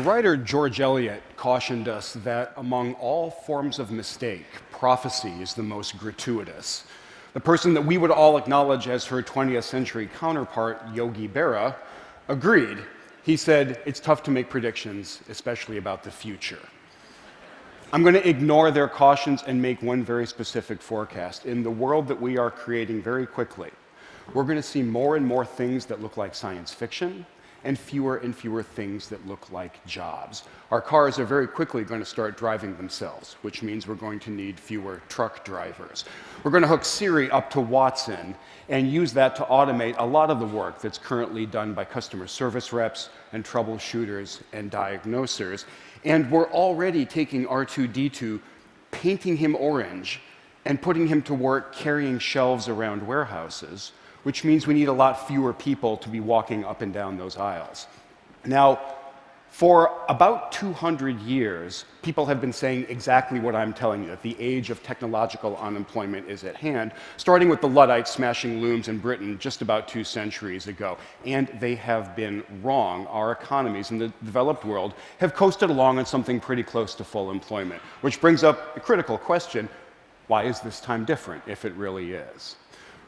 writer George Eliot cautioned us that among all forms of mistake, prophecy is the most gratuitous. The person that we would all acknowledge as her 20th century counterpart, Yogi Berra, agreed. He said, it's tough to make predictions, especially about the future. I'm going to ignore their cautions and make one very specific forecast. In the world that we are creating very quickly, we're going to see more and more things that look like science fiction and fewer things that look like jobs. Our cars are very quickly going to start driving themselves, which means we're going to need fewer truck drivers. We're going to hook Siri up to Watson and use that to automate a lot of the work that's currently done by customer service reps and troubleshooters and diagnosers. And we're already taking R2-D2, painting him orange, and putting him to work carrying shelves around warehouses, which means we need a lot fewer people to be walking up and down those aisles. Now, for about 200 years, people have been saying exactly what I'm telling you, that the age of technological unemployment is at hand, starting with the Luddites smashing looms in Britain just about 2 centuries ago. And they have been wrong. Our economies in the developed world have coasted along on something pretty close to full employment, which brings up a critical question: why is this time different, if it really is?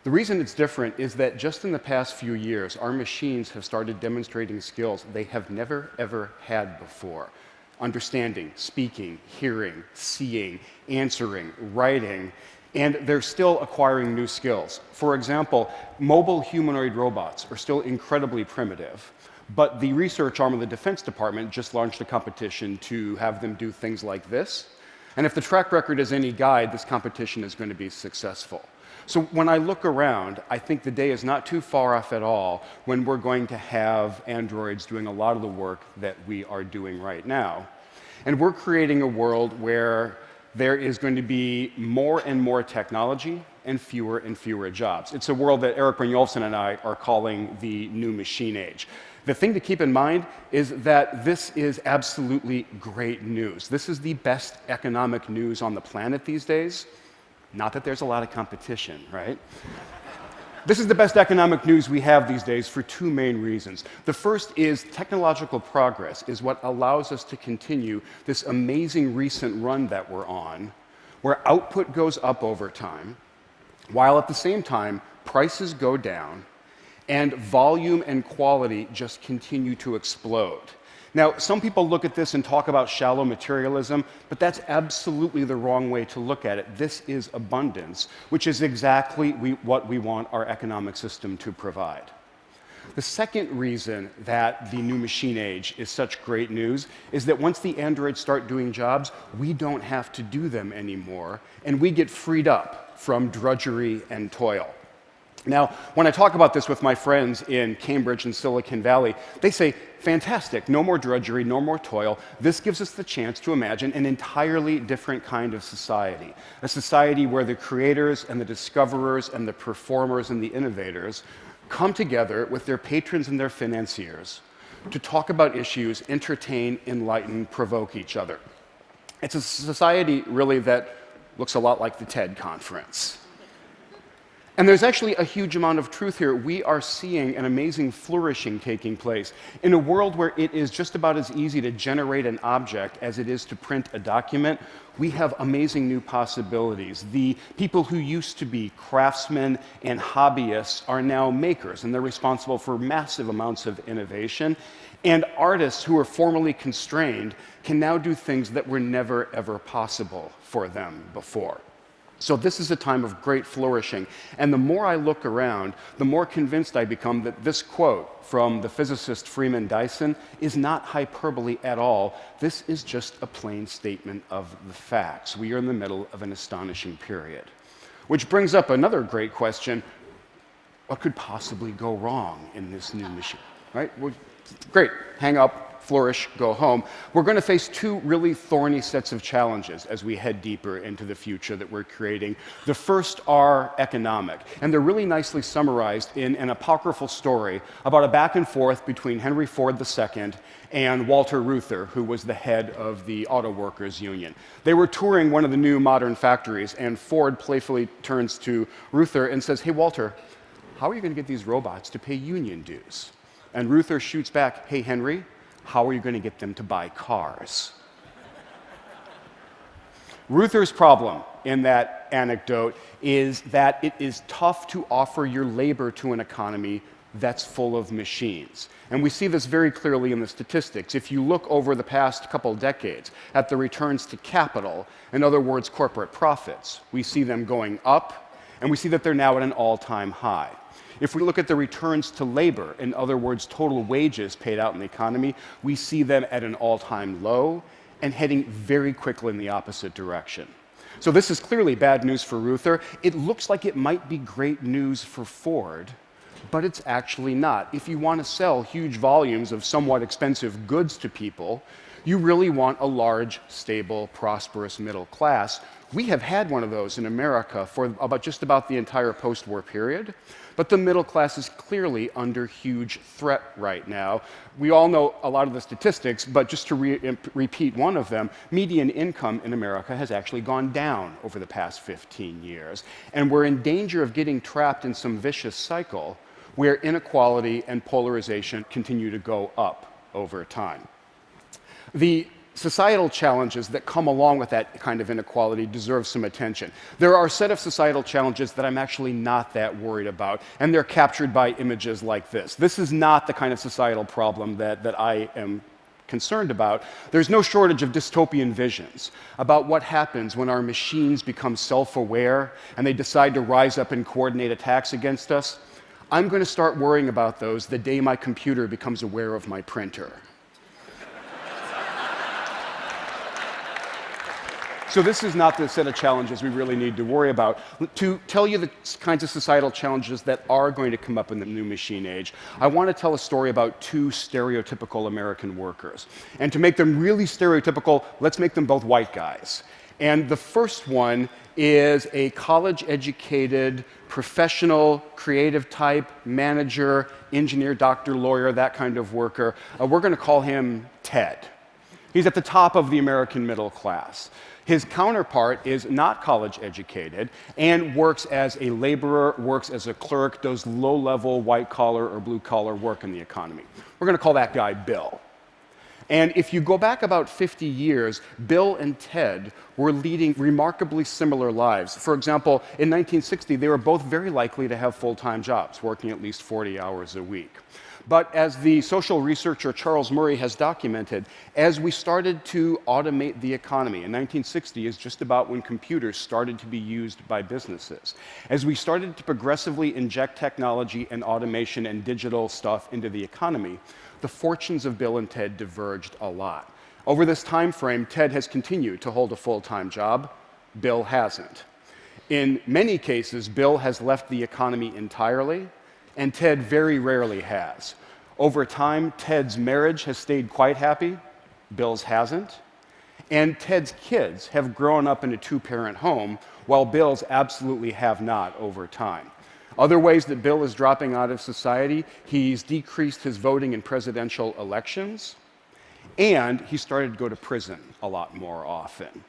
The reason it's different is that just in the past few years, our machines have started demonstrating skills they have never, ever had before. Understanding, speaking, hearing, seeing, answering, writing, and they're still acquiring new skills. For example, mobile humanoid robots are still incredibly primitive, but the research arm of the Defense Department just launched a competition to have them do things like this. And if the track record is any guide, this competition is going to be successful. So when I look around, I think the day is not too far off at all when we're going to have androids doing a lot of the work that we are doing right now. And we're creating a world where there is going to be more and more technology and fewer jobs. It's a world that Eric Brynjolfsson and I are calling the new machine age. The thing to keep in mind is that this is absolutely great news. This is the best economic news on the planet these days. Not that there's a lot of competition, right? This is the best economic news we have these days for 2 main reasons. The first is technological progress is what allows us to continue this amazing recent run that we're on, where output goes up over time, while at the same time prices go down and volume and quality just continue to explode. Now, some people look at this and talk about shallow materialism, but that's absolutely the wrong way to look at it. This is abundance, which is exactly what we want our economic system to provide. The second reason that the new machine age is such great news is that once the androids start doing jobs, we don't have to do them anymore, and we get freed up from drudgery and toil. Now, when I talk about this with my friends in Cambridge and Silicon Valley, they say, fantastic, no more drudgery, no more toil. This gives us the chance to imagine an entirely different kind of society, a society where the creators and the discoverers and the performers and the innovators come together with their patrons and their financiers to talk about issues, entertain, enlighten, provoke each other. It's a society, really, that looks a lot like the TED conference. And there's actually a huge amount of truth here. We are seeing an amazing flourishing taking place in a world where it is just about as easy to generate an object as it is to print a document. We have amazing new possibilities. The people who used to be craftsmen and hobbyists are now makers, and they're responsible for massive amounts of innovation. And artists who were formerly constrained can now do things that were never, ever possible for them before. So this is a time of great flourishing. And the more I look around, the more convinced I become that this quote from the physicist Freeman Dyson is not hyperbole at all. This is just a plain statement of the facts. We are in the middle of an astonishing period. Which brings up another great question. What could possibly go wrong in this new machine? Right? Well, great. Hang up. Flourish, go home. We're going to face 2 really thorny sets of challenges as we head deeper into the future that we're creating. The first are economic, and they're really nicely summarized in an apocryphal story about a back and forth between Henry Ford II and Walter Reuther, who was the head of the Auto Workers Union. They were touring one of the new modern factories, and Ford playfully turns to Reuther and says, "Hey, Walter, how are you going to get these robots to pay union dues?" And Reuther shoots back, "Hey, Henry, How are you going to get them to buy cars? Reuther's problem in that anecdote is that it is tough to offer your labor to an economy that's full of machines. And we see this very clearly in the statistics. If you look over the past couple decades at the returns to capital, in other words, corporate profits, we see them going up, and we see that they're now at an all-time high. If we look at the returns to labor, in other words, total wages paid out in the economy, we see them at an all-time low and heading very quickly in the opposite direction. So this is clearly bad news for Reuther. It looks like it might be great news for Ford, but it's actually not. If you want to sell huge volumes of somewhat expensive goods to people, you really want a large, stable, prosperous middle class. We have had one of those in America for just about the entire post-war period, but the middle class is clearly under huge threat right now. We all know a lot of the statistics, but just to repeat one of them, median income in America has actually gone down over the past 15 years. And we're in danger of getting trapped in some vicious cycle where inequality and polarization continue to go up over time. The societal challenges that come along with that kind of inequality deserve some attention. There are a set of societal challenges that I'm actually not that worried about, and they're captured by images like this. This is not the kind of societal problem that I am concerned about. There's no shortage of dystopian visions about what happens when our machines become self-aware and they decide to rise up and coordinate attacks against us. I'm going to start worrying about those the day my computer becomes aware of my printer. So this is not the set of challenges we really need to worry about. To tell you the kinds of societal challenges that are going to come up in the new machine age, I want to tell a story about two stereotypical American workers. And to make them really stereotypical, let's make them both white guys. And the first one is a college-educated, professional, creative type, manager, engineer, doctor, lawyer, that kind of worker. We're going to call him Ted. He's at the top of the American middle class. His counterpart is not college educated and works as a laborer, works as a clerk, does low-level white-collar or blue-collar work in the economy. We're going to call that guy Bill. And if you go back about 50 years, Bill and Ted were leading remarkably similar lives. For example, in 1960, they were both very likely to have full-time jobs, working at least 40 hours a week. But as the social researcher Charles Murray has documented, as we started to automate the economy, in 1960 is just about when computers started to be used by businesses. As we started to progressively inject technology and automation and digital stuff into the economy, the fortunes of Bill and Ted diverged a lot. Over this time frame, Ted has continued to hold a full-time job. Bill hasn't. In many cases, Bill has left the economy entirely, and Ted very rarely has. Over time, Ted's marriage has stayed quite happy, Bill's hasn't. And Ted's kids have grown up in a two-parent home, while Bill's absolutely have not over time. Other ways that Bill is dropping out of society, he's decreased his voting in presidential elections, and he started to go to prison a lot more often.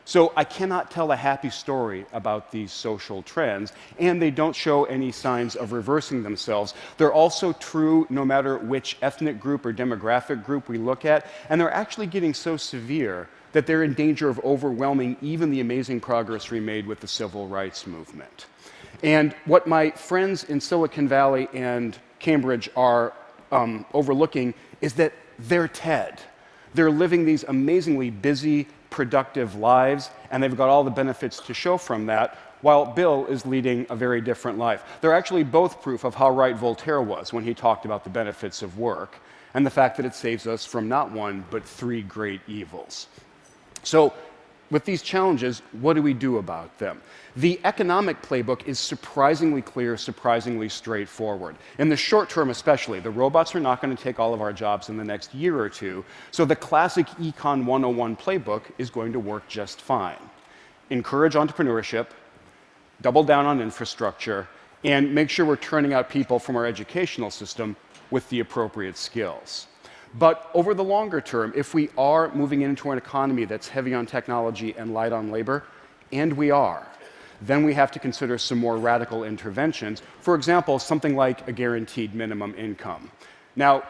So I cannot tell a happy story about these social trends, and they don't show any signs of reversing themselves. They're also true no matter which ethnic group or demographic group we look at, and they're actually getting so severe that they're in danger of overwhelming even the amazing progress we made with the civil rights movement. And what my friends in Silicon Valley and Cambridge are overlooking is that they're Ted. They're living these amazingly busy, productive lives, and they've got all the benefits to show from that, while Bill is leading a very different life. They're actually both proof of how right Voltaire was when he talked about the benefits of work and the fact that it saves us from not one, but three great evils. So, with these challenges, what do we do about them? The economic playbook is surprisingly clear, surprisingly straightforward. In the short term especially, the robots are not going to take all of our jobs in the next year or two, so the classic Econ 101 playbook is going to work just fine. Encourage entrepreneurship, double down on infrastructure, and make sure we're turning out people from our educational system with the appropriate skills. But over the longer term, if we are moving into an economy that's heavy on technology and light on labor, and we are, then we have to consider some more radical interventions. For example, something like a guaranteed minimum income. Now,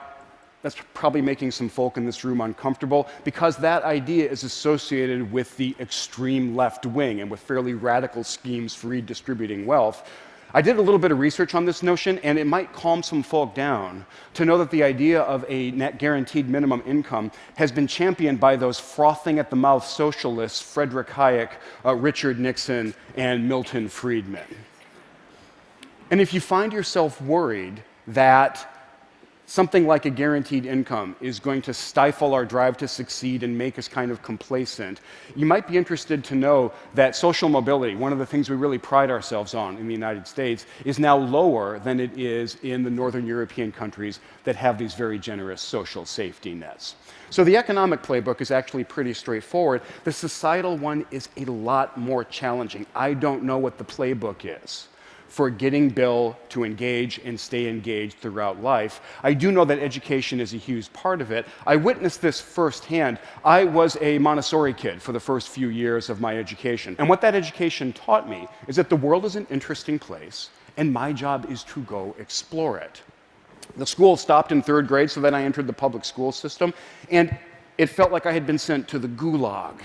That's probably making some folk in this room uncomfortable because that idea is associated with the extreme left wing and with fairly radical schemes for redistributing wealth. I did a little bit of research on this notion, and it might calm some folk down to know that the idea of a net guaranteed minimum income has been championed by those frothing at the mouth socialists, Frederick Hayek, Richard Nixon, and Milton Friedman. And if you find yourself worried that something like a guaranteed income is going to stifle our drive to succeed and make us kind of complacent, you might be interested to know that social mobility, one of the things we really pride ourselves on in the United States, is now lower than it is in the Northern European countries that have these very generous social safety nets. So the economic playbook is actually pretty straightforward. The societal one is a lot more challenging. I don't know what the playbook is for getting Bill to engage and stay engaged throughout life. I do know that education is a huge part of it. I witnessed this firsthand. I was a Montessori kid for the first few years of my education. And what that education taught me is that the world is an interesting place, and my job is to go explore it. The school stopped in 3rd grade, so then I entered the public school system, and it felt like I had been sent to the gulag.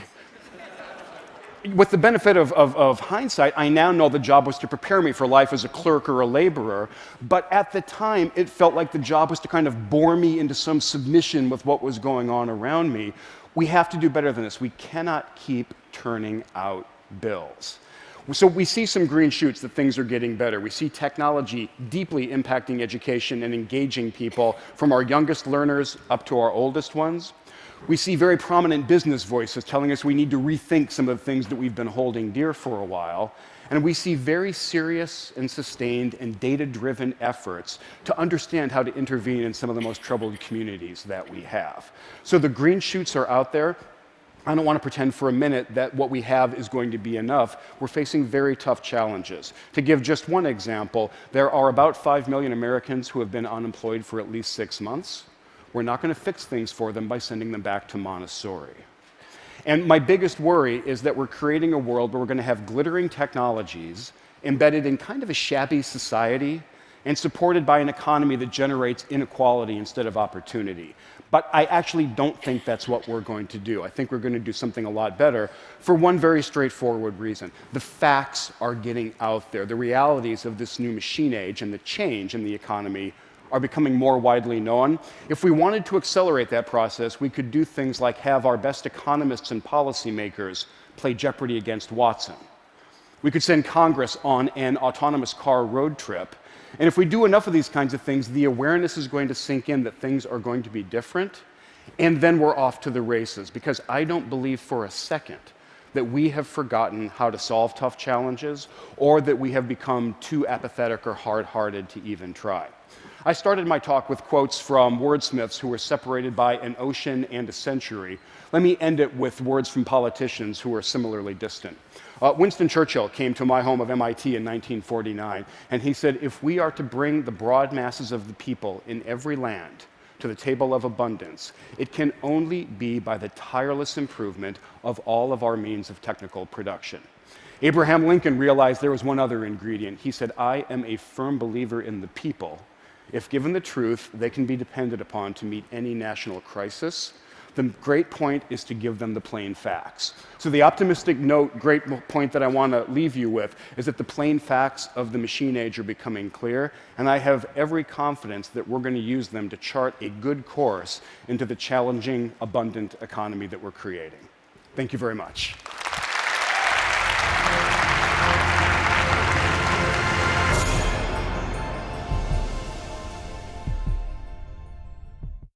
With the benefit of hindsight, I now know the job was to prepare me for life as a clerk or a laborer, but at the time, it felt like the job was to kind of bore me into some submission with what was going on around me. We have to do better than this. We cannot keep turning out bills. So we see some green shoots that things are getting better. We see technology deeply impacting education and engaging people, from our youngest learners up to our oldest ones. We see very prominent business voices telling us we need to rethink some of the things that we've been holding dear for a while. And we see very serious and sustained and data-driven efforts to understand how to intervene in some of the most troubled communities that we have. So the green shoots are out there. I don't want to pretend for a minute that what we have is going to be enough. We're facing very tough challenges. To give just one example, there are about 5 million Americans who have been unemployed for at least 6 months. We're not going to fix things for them by sending them back to Montessori. And my biggest worry is that we're creating a world where we're going to have glittering technologies embedded in kind of a shabby society and supported by an economy that generates inequality instead of opportunity. But I actually don't think that's what we're going to do. I think we're going to do something a lot better for one very straightforward reason. The facts are getting out there. The realities of this new machine age and the change in the economy are becoming more widely known. If we wanted to accelerate that process, we could do things like have our best economists and policymakers play Jeopardy against Watson. We could send Congress on an autonomous car road trip. And if we do enough of these kinds of things, the awareness is going to sink in that things are going to be different, and then we're off to the races. Because I don't believe for a second that we have forgotten how to solve tough challenges, or that we have become too apathetic or hard-hearted to even try. I started my talk with quotes from wordsmiths who were separated by an ocean and a century. Let me end it with words from politicians who are similarly distant. Winston Churchill came to my home of MIT in 1949, and he said, "If we are to bring the broad masses of the people in every land to the table of abundance, it can only be by the tireless improvement of all of our means of technical production." Abraham Lincoln realized there was one other ingredient. He said, "I am a firm believer in the people. If given the truth, they can be depended upon to meet any national crisis. The great point is to give them the plain facts." So the optimistic great point that I want to leave you with is that the plain facts of the machine age are becoming clear, and I have every confidence that we're going to use them to chart a good course into the challenging, abundant economy that we're creating. Thank you very much.